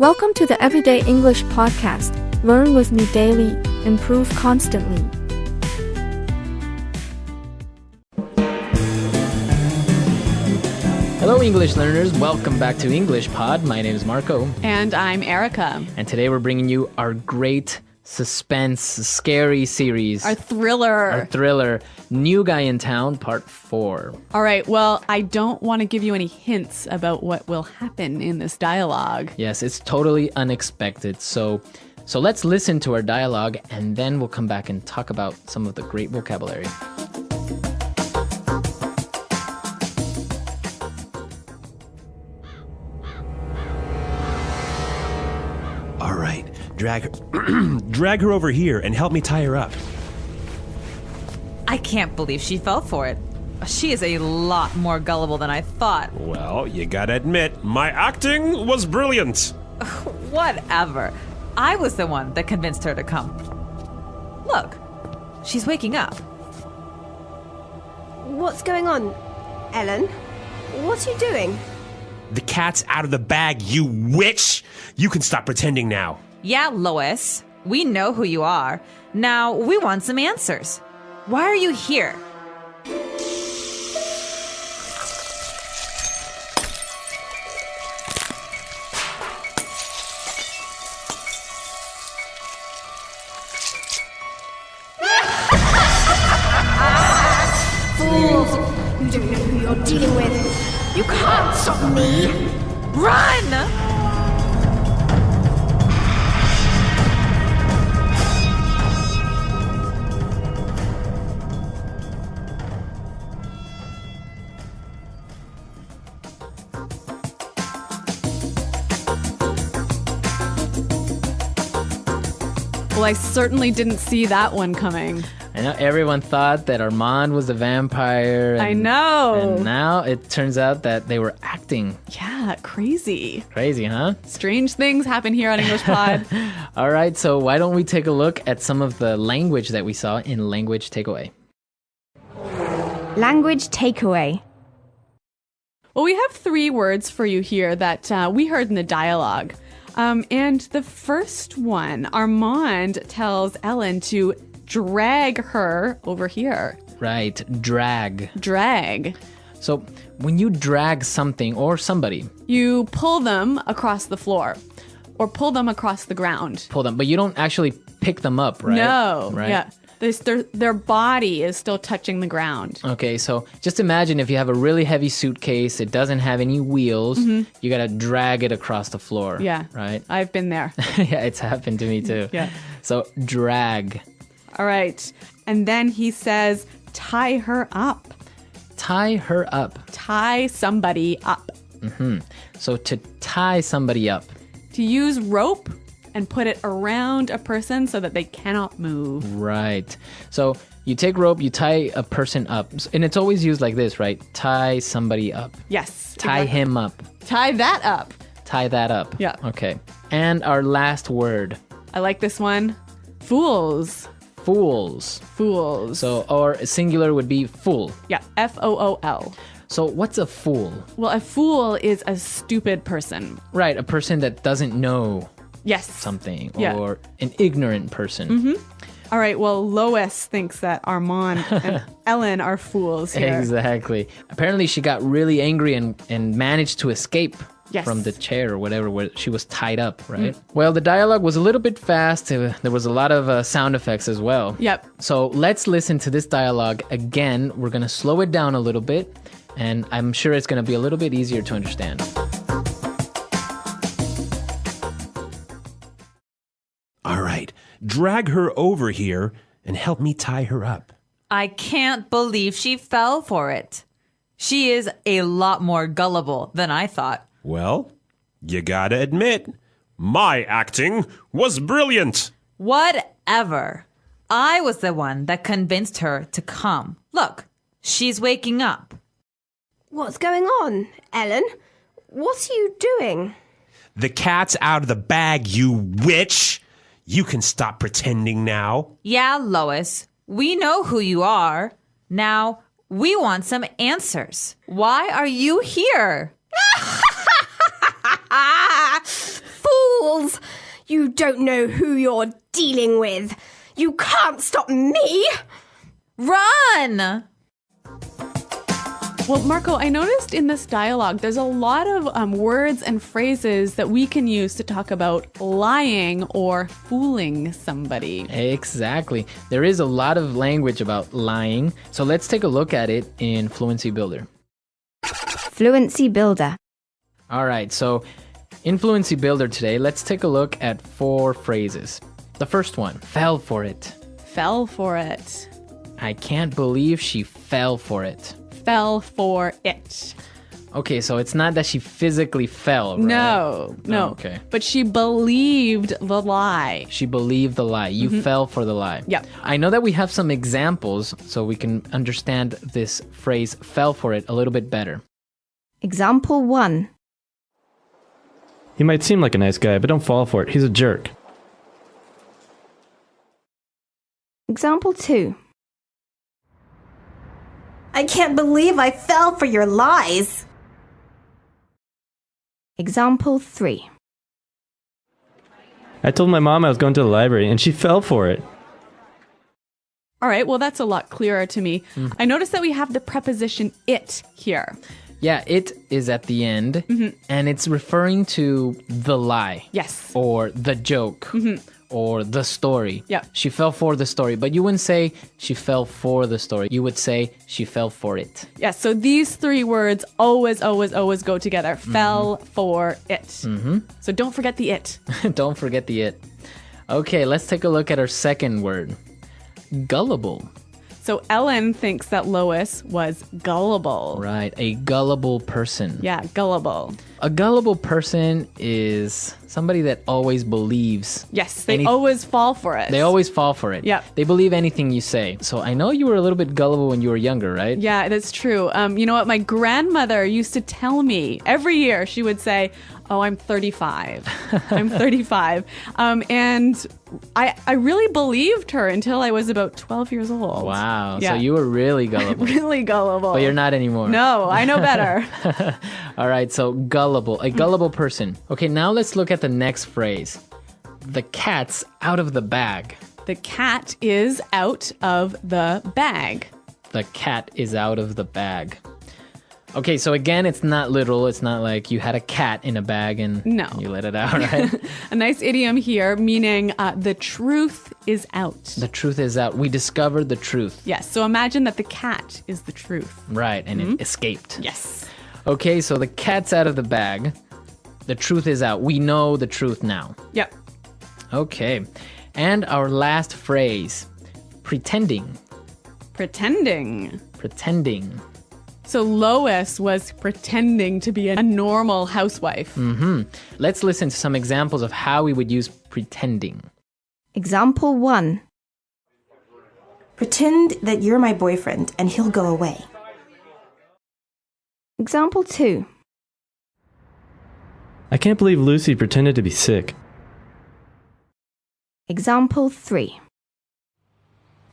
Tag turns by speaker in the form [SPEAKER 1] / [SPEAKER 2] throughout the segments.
[SPEAKER 1] Welcome to the Everyday English Podcast. Learn with me daily, improve constantly.
[SPEAKER 2] Hello, English learners. Welcome back to English Pod. My name is Marco.
[SPEAKER 3] And I'm Erica.
[SPEAKER 2] And today we're bringing you our great suspense, scary series.
[SPEAKER 3] Our thriller. New Guy in Town, Part 4. All right, well, I don't want to give you any hints about what will happen in this dialogue.
[SPEAKER 2] Yes, it's totally unexpected. So let's listen to our dialogue, and then we'll come back and talk about some of the great vocabulary.
[SPEAKER 4] All right, drag her over here and help me tie her up.
[SPEAKER 5] I can't believe she fell for it. She is a lot more gullible than I thought.
[SPEAKER 4] Well, you gotta admit, my acting was brilliant.
[SPEAKER 5] Whatever. I was the one that convinced her to come. Look, she's waking up.
[SPEAKER 6] What's going on, Ellen? What are you doing?
[SPEAKER 4] The cat's out of the bag, you witch! You can stop pretending now.
[SPEAKER 5] Yeah, Lois, we know who you are. Now, we want some answers. Why are you here?
[SPEAKER 6] Fools! You don't know who you're dealing with. You can't stop me.
[SPEAKER 5] Run!
[SPEAKER 3] Well, I certainly didn't see that one coming.
[SPEAKER 2] I know everyone thought that Armand was a vampire.
[SPEAKER 3] I know.
[SPEAKER 2] And now it turns out that they were acting.
[SPEAKER 3] Yeah, crazy.
[SPEAKER 2] Crazy, huh?
[SPEAKER 3] Strange things happen here on English Pod.
[SPEAKER 2] All right, so why don't we take a look at some of the language that we saw in Language Takeaway.
[SPEAKER 1] Language takeaway.
[SPEAKER 3] Well, we have 3 words for you here that we heard in the dialogue. And the first one, Armand tells Ellen to drag her over here.
[SPEAKER 2] Right, drag.
[SPEAKER 3] Drag.
[SPEAKER 2] So when you drag something or somebody,
[SPEAKER 3] You pull them across the floor or pull them across the ground.
[SPEAKER 2] pull them, but you don't actually pick them up, right?
[SPEAKER 3] No.
[SPEAKER 2] Right?
[SPEAKER 3] Yeah. Their body is still touching the ground.
[SPEAKER 2] Okay, so just imagine if you have a really heavy suitcase, it doesn't have any wheels, you gotta drag it across the floor.
[SPEAKER 3] Yeah.
[SPEAKER 2] Right?
[SPEAKER 3] I've been there.
[SPEAKER 2] Yeah, it's happened to me too.
[SPEAKER 3] Yeah.
[SPEAKER 2] So drag.
[SPEAKER 3] All right. And then he says, tie her up.
[SPEAKER 2] Tie her up.
[SPEAKER 3] Tie somebody up.
[SPEAKER 2] So to tie somebody up.
[SPEAKER 3] To use rope and put it around a person so that they cannot move.
[SPEAKER 2] Right. So you take rope, you tie a person up. And it's always used like this, right? Tie somebody up.
[SPEAKER 3] Yes.
[SPEAKER 2] Tie
[SPEAKER 3] exactly.
[SPEAKER 2] him up.
[SPEAKER 3] Tie that up.
[SPEAKER 2] Tie that up.
[SPEAKER 3] Yeah.
[SPEAKER 2] Okay. And our last word.
[SPEAKER 3] I like this one. Fools.
[SPEAKER 2] Fools.
[SPEAKER 3] Fools.
[SPEAKER 2] So, or singular would be fool.
[SPEAKER 3] Yeah. Fool.
[SPEAKER 2] So what's a fool?
[SPEAKER 3] Well, a fool is a stupid person.
[SPEAKER 2] Right, a person that doesn't know
[SPEAKER 3] Yes.
[SPEAKER 2] something,
[SPEAKER 3] Yeah.
[SPEAKER 2] or an ignorant person.
[SPEAKER 3] All right. Well, Lois thinks that Armand and Ellen are fools here.
[SPEAKER 2] Exactly. Apparently she got really angry and managed to escape
[SPEAKER 3] Yes.
[SPEAKER 2] from the chair or whatever where she was tied up, right? Well, the dialogue was a little bit fast. There was a lot of sound effects as well.
[SPEAKER 3] Yep.
[SPEAKER 2] So let's listen to this dialogue again. We're going to slow it down a little bit, and I'm sure it's going to be a little bit easier to understand.
[SPEAKER 4] All right, drag her over here and help me tie her up.
[SPEAKER 5] I can't believe she fell for it. She is a lot more gullible than I thought.
[SPEAKER 4] Well, you gotta admit, my acting was brilliant.
[SPEAKER 5] Whatever. I was the one that convinced her to come. Look, she's waking up.
[SPEAKER 6] What's going on, Ellen? What are you doing?
[SPEAKER 4] The cat's out of the bag, you witch! You can stop pretending now.
[SPEAKER 5] Yeah, Lois, we know who you are. Now, we want some answers. Why are you here? Fool!
[SPEAKER 6] You don't know who you're dealing with. You can't stop me.
[SPEAKER 5] Run!
[SPEAKER 3] Well, Marco, I noticed in this dialogue, there's a lot of words and phrases that we can use to talk about lying or fooling somebody.
[SPEAKER 2] Exactly. There is a lot of language about lying. So let's take a look at it in Fluency Builder.
[SPEAKER 1] Fluency Builder.
[SPEAKER 2] All right, so in Fluency Builder today, let's take a look at 4 phrases. The first one, fell for it.
[SPEAKER 3] Fell for it.
[SPEAKER 2] I can't believe she fell for it.
[SPEAKER 3] Fell for it.
[SPEAKER 2] Okay, so it's not that she physically fell, right?
[SPEAKER 3] No.
[SPEAKER 2] Okay.
[SPEAKER 3] But she believed the lie.
[SPEAKER 2] She believed the lie. You fell for the lie.
[SPEAKER 3] Yep.
[SPEAKER 2] I know that we have some examples so we can understand this phrase, fell for it, a little bit better.
[SPEAKER 1] Example 1.
[SPEAKER 7] He might seem like a nice guy, but don't fall for it. He's a jerk.
[SPEAKER 1] Example 2.
[SPEAKER 6] I can't believe I fell for your lies.
[SPEAKER 1] Example 3.
[SPEAKER 7] I told my mom I was going to the library, and she fell for it.
[SPEAKER 3] All right, well, that's a lot clearer to me. I noticed that we have the preposition it here.
[SPEAKER 2] Yeah, it is at the end, and it's referring to the lie.
[SPEAKER 3] Yes.
[SPEAKER 2] Or the joke. Or the story.
[SPEAKER 3] Yep.
[SPEAKER 2] She fell for the story, but you wouldn't say she fell for the story. You would say she fell for it.
[SPEAKER 3] Yes, so these 3 words always go together. Fell for it. So don't forget the it.
[SPEAKER 2] Don't forget the it. Okay, let's take a look at our second word. Gullible.
[SPEAKER 3] So Ellen thinks that Lois was gullible.
[SPEAKER 2] Right, a gullible person.
[SPEAKER 3] Yeah, gullible.
[SPEAKER 2] A gullible person is somebody that always believes.
[SPEAKER 3] Yes, they always fall for it.
[SPEAKER 2] They always fall for it.
[SPEAKER 3] Yep.
[SPEAKER 2] They believe anything you say. So I know you were a little bit gullible when you were younger, right?
[SPEAKER 3] Yeah, that's true. You know what? My grandmother used to tell me every year, she would say, oh, I'm 35. I'm 35. And I really believed her until I was about 12 years old.
[SPEAKER 2] Wow.
[SPEAKER 3] Yeah.
[SPEAKER 2] So you were really gullible.
[SPEAKER 3] Really gullible.
[SPEAKER 2] But you're not anymore.
[SPEAKER 3] No, I know better.
[SPEAKER 2] All right, so gullible, a gullible person. Okay, now let's look at the next phrase. The cat's out of the bag.
[SPEAKER 3] The cat is out of the bag.
[SPEAKER 2] The cat is out of the bag. Okay, so again, it's not literal. It's not like you had a cat in a bag and you let it out, right?
[SPEAKER 3] A nice idiom here, meaning the truth is out.
[SPEAKER 2] The truth is out. We discovered the truth.
[SPEAKER 3] Yes, so imagine that the cat is the truth.
[SPEAKER 2] Right, and it escaped.
[SPEAKER 3] Yes.
[SPEAKER 2] Okay, so the cat's out of the bag. The truth is out. We know the truth now.
[SPEAKER 3] Yep.
[SPEAKER 2] Okay, and our last phrase, pretending.
[SPEAKER 3] Pretending.
[SPEAKER 2] Pretending.
[SPEAKER 3] So Lois was pretending to be a normal housewife.
[SPEAKER 2] Let's listen to some examples of how we would use pretending.
[SPEAKER 1] Example 1.
[SPEAKER 8] Pretend that you're my boyfriend and he'll go away.
[SPEAKER 1] Example 2.
[SPEAKER 7] I can't believe Lucy pretended to be sick.
[SPEAKER 1] Example 3.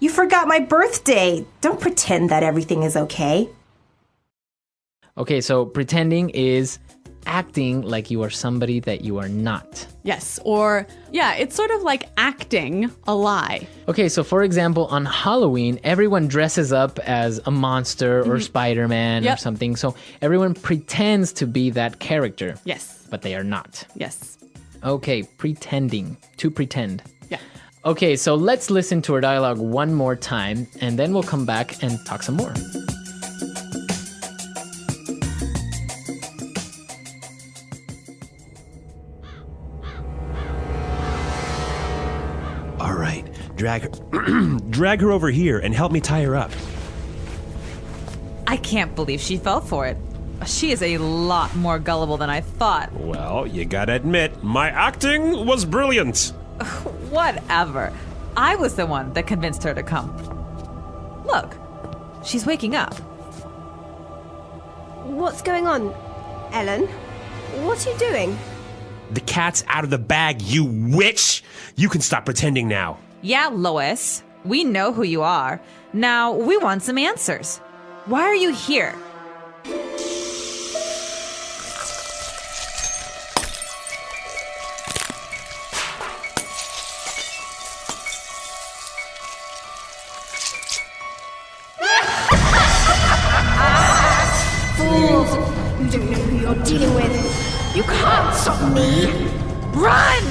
[SPEAKER 8] You forgot my birthday. Don't pretend that everything is okay.
[SPEAKER 2] Okay, so pretending is acting like you are somebody that you are not.
[SPEAKER 3] Yes, or it's sort of like acting a lie.
[SPEAKER 2] Okay, so for example, on Halloween, everyone dresses up as a monster or Spider-Man or something. So everyone pretends to be that character.
[SPEAKER 3] Yes.
[SPEAKER 2] But they are not.
[SPEAKER 3] Yes.
[SPEAKER 2] Okay, pretending. To pretend.
[SPEAKER 3] Yeah.
[SPEAKER 2] Okay, so let's listen to our dialogue one more time, and then we'll come back and talk some more.
[SPEAKER 4] All right, drag her over here and help me tie her up.
[SPEAKER 5] I can't believe she fell for it. She is a lot more gullible than I thought.
[SPEAKER 4] Well, you gotta admit, my acting was brilliant.
[SPEAKER 5] Whatever. I was the one that convinced her to come. Look, she's waking up.
[SPEAKER 6] What's going on, Ellen? What are you doing?
[SPEAKER 4] The cat's out of the bag, you witch! You can stop pretending now.
[SPEAKER 5] Yeah, Lois, we know who you are. Now, we want some answers. Why are you here?
[SPEAKER 6] don't know who you're dealing with. You can't stop me.
[SPEAKER 5] Run!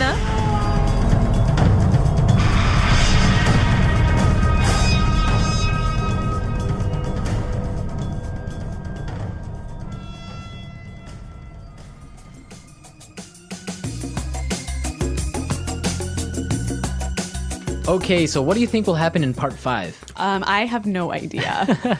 [SPEAKER 2] Okay, so what do you think will happen in part 5?
[SPEAKER 3] I have no idea.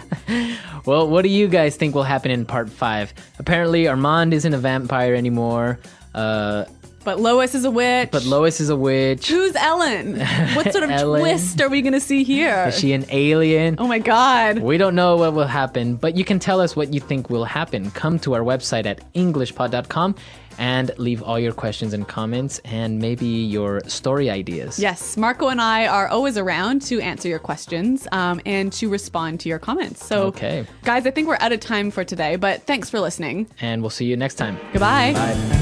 [SPEAKER 2] Well, what do you guys think will happen in part 5? Apparently, Armand isn't a vampire anymore.
[SPEAKER 3] But Lois is a witch. Who's Ellen? What sort of
[SPEAKER 2] Ellen?
[SPEAKER 3] twist are we going to see here?
[SPEAKER 2] Is she an alien?
[SPEAKER 3] Oh my God.
[SPEAKER 2] We don't know what will happen, but you can tell us what you think will happen. Come to our website at englishpod.com and leave all your questions and comments and maybe your story ideas.
[SPEAKER 3] Yes, Marco and I are always around to answer your questions and to respond to your comments. So,
[SPEAKER 2] Okay.
[SPEAKER 3] guys, I think we're out of time for today, but thanks for listening.
[SPEAKER 2] And we'll see you next time.
[SPEAKER 3] Goodbye.
[SPEAKER 2] Bye.